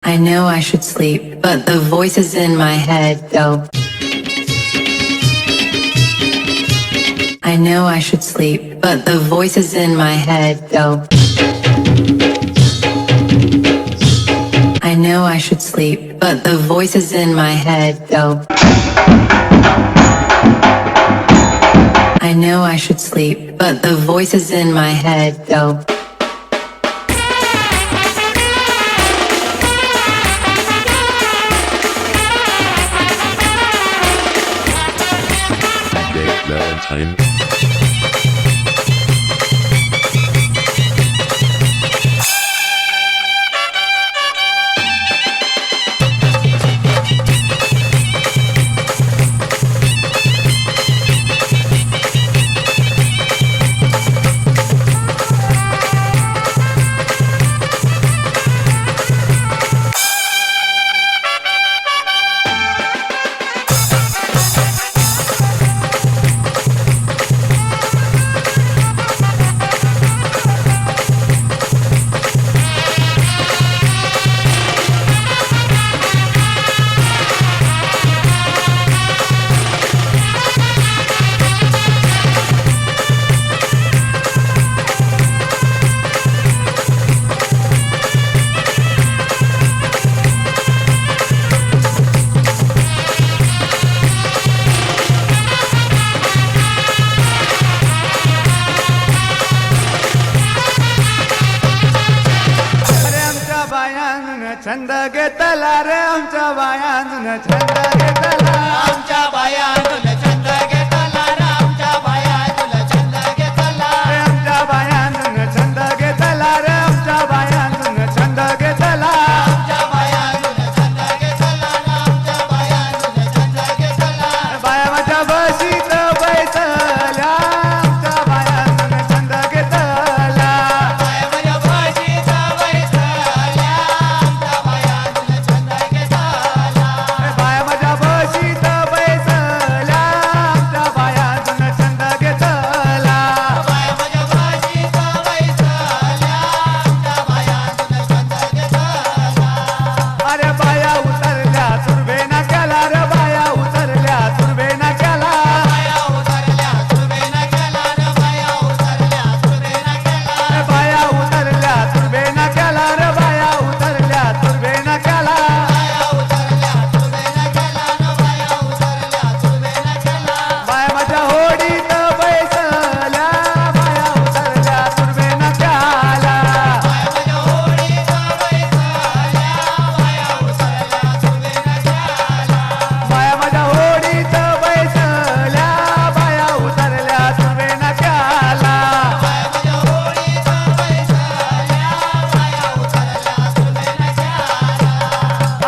I know I should sleep, but the voices in my head go. I know I should sleep, but the voices in my head go. I know I should sleep, but the voices in my head go. I know I should sleep, but the voices in my head go. Valentine. छंद घेतला रे आमच्या बायानं छंद घेतला आमच्या बायानं छंद घेतला रे आमच्या बायानं छंद घेतला आमच्या बायानं छंद घेतला रे आमच्या बायानं छंद घेतला आमच्या बायानं छंद घेतला आमच्या बायानं छंद घेतला बाया माझ्या बशीत बैसल्या आमच्या बायानं छंद घेतला बाया माझ्या बशीत बैसल्या आमच्या बायानं छंद घेतला बाया माझ्या बशीत बैसल्या आमच्या बायानं छंद घेतला बाया माझ्या बशीत बैसल्या आमच्या बायानं छंद घेतला अरे बाया उतरल्या तुर्बे ना केला रे बाया उतरल्या तुर्बे ना केला बाया उतरल्या तुर्बे न केला रे बाया उतरल्या तुर्बे न केला बाया उतरल्या तुर्बे ना केला रे बाया उतरल्या तुर्बे ना केला बाया उतरल्या तुर्बे न केला रे बाया उतरल्या तुर्बे न केला बाया माझ्या होडीत बैसल्या बाया उतरल्या तुर्बे ना केला बाया माझ्या होडीत बैसल्या बाया उतरल्या तुर्बे न केला बाया माझ्या होडीत बैसल्या बाया उतरल्या तुर्बे ना केला बाया माझ्या होडीत बैसल्या बाया उतरल्या तुर्बे न केला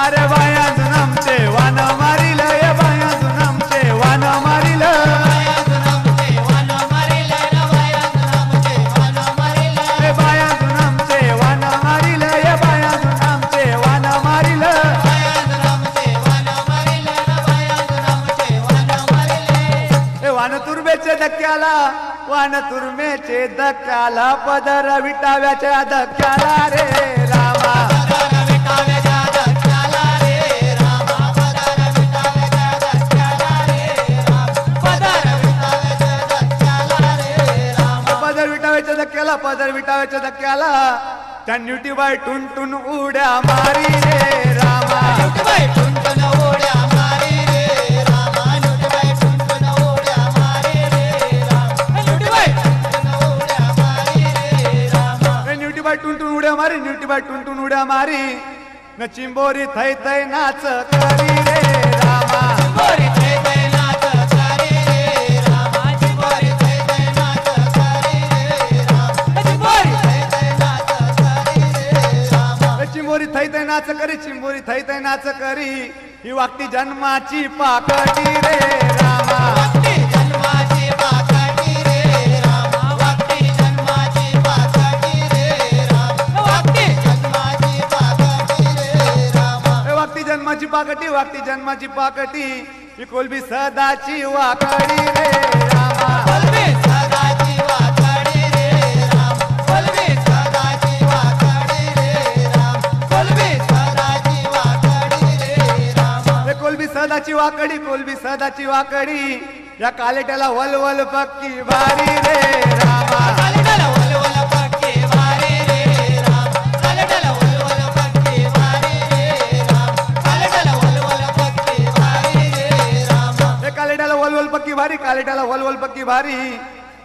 अरे बाया जुनमचे वान मारिल ये बाया जुनमचे वान मारिल बाया जुनमचे वन मारिले रे बाया जुनमचे वन मारिले ए बाया जुनमचे वान मारिल ये बाया जुनमचे वान मारिल बाया जुनमचे वन मारिले रे बाया जुनमचे वन मारिले ए वान तुर्बेचे धक्क्याला वान तुर्मेचे धक्क्याला पदर विटाव्याच्या धक्क्याला रे रामा पदर विटाव्याच्या धक्क्याला रे रामा पदर विटाव्याच्या धक्क्याला रे राम पदर विटाव्याच्या धक्क्याला रे रामा पदर विटाव्याच्या धक्क्याला पदर विटाव्याच्या धक्क्याला त्या न्यूटी बाय टुन टुन उड्या मारी रे रामा नुटबाई टुनटुन उड्या मारी रे रामा नुटबाई टुनटुन उड्या मारी रे राम नुटबाई टुनटुन उड्या मारी रे रामा ए न्यूटी बाय टुन टुन उड्या मारी न्यूटी बाय टुन टुन उड्या मारी न चिंबोरी थै थै नाच करी रे रामा चिंबोरी थै थै नाच करी रे रामा चिंबोरी थै थै नाच करी रे राम चिंबोरी थै थै नाच करी रे रामा ए चिंबोरी थै थै नाच करी चिंबोरी थै थै नाच करी ही वागती जन्माची पाकटी रे रामा वागती जन्माची पाकटी रे रामा वागती जन्माची पाकटी रे राम वागती जन्माची पाकटी रे रामा ए वागती जन्माची पाकटी वागती जन्माची पाकटी ही कोलबी सदाची वाकडी रे रामा बोलबे सदाची वाकडी रे राम बोलबे सदाची वाकडी रे राम बोलबे सदाची सदाची वाकडी कोलबी सदाची वाकडी या कालेट्याला वलवल पक्की भारी रे रामा कालेटाला वलवल पक्की वारी रे राम कालेटाला वलवल पक्की वारी रे राम कालेटाला वलवल पक्की वारी रे राम हे कालेट्याला वलवल पक्की भारी कालेट्याला वलवल पक्की भारी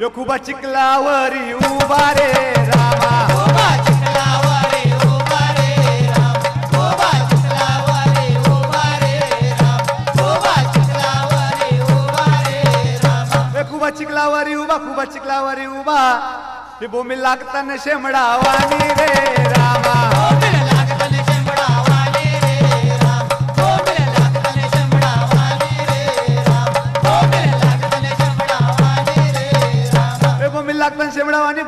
यो खूपा चिखलावरी उभा रे रामा उभा चिखलावरी उभा रे राम उभा चिखलावरी उभा रे राम उभा चिखलावरी उभा रे राम हे खूपा चिखलावरी उभा हे भूमी लागताना शेमडा वाणी रे रामा बोंबील लागतन शेंबडा वाणी रे राम बोंबील लागतन शेंबडा वाणी रे राम बोंबील लागतन शेंबडा वाणी रे राम हे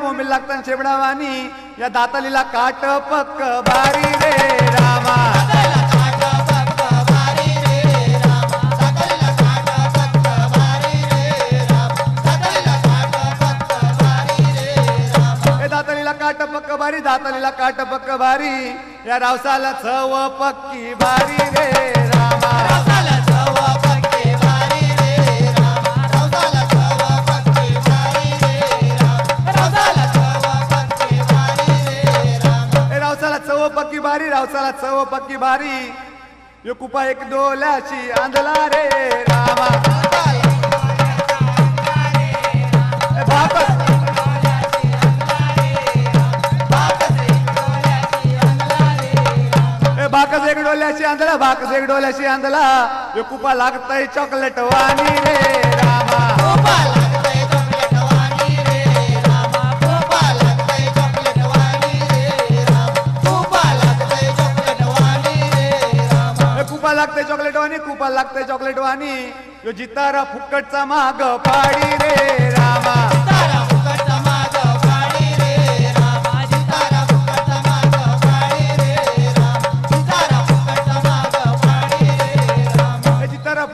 भूमी लागताना शेमडा वाणी या दातालीला काट पक्क भारी रे रामा दाताला काट पक्क वारी रे राम दाताला काट पक्क वारी रे राम दाताला काट पक्क वारी रे राम हे दातालीला काट पक्क भारी या रावसाला चव पक्की भारी रे रामा रावसाला चव पक्की वारी रे राम रावसाला चव पक्की वारी रे राम रावसाला चव पक्की वारी रे राम हे रावसाला चव पक्की भारी यो कुपा एक डोल्याची आंधला रे रामा हे बापस बाकस एक डोल्याची आंधला यो कुपा लागतय चॉकलेट वाणी रे रामा खूपा लागतंय चॉकलेट वाणी रे रामा खूपा लागतंय चॉकलेट वाणी रे राम खूपा लागतंय चॉकलेट वाणी रे रामा हे कुपा लागतय चॉकलेट वाणी यो जितारा फुकटचा माग पाडी रे रामा जितारा फुकटचा माग पाडी रे रामा जितारा फुकटचा माग पाडी रे राम जितारा फुकटचा माग पाडी रे राम हे जितारा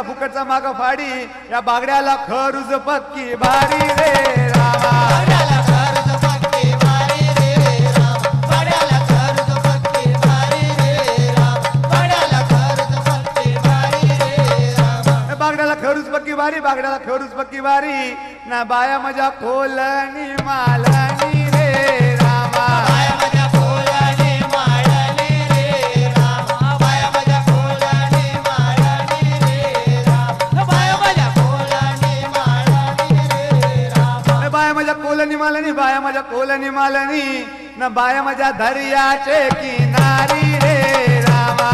फुकटचा माग फाडी या बागड्याला खरूज पक्की भारी रे रामा पाड्याला खर्च पक्की वारी रे राम पाड्याला खर्च पक्की वारी रे राम पाड्याला खर्च पक्की वारी रे राम हे बागड्याला खरूज पक्की भारी ना बाया मजा खोलनी मालनी रे रामा बाया माझ्या फुलाने माळणी रे राम बाया माझ्या फुलाने माळणी रे राम बाया माझ्या फुलाने माळणी रे राम हे बाया मजा कोलनी मालनी ना बाया मजा दर्याचे किनारी रे रामा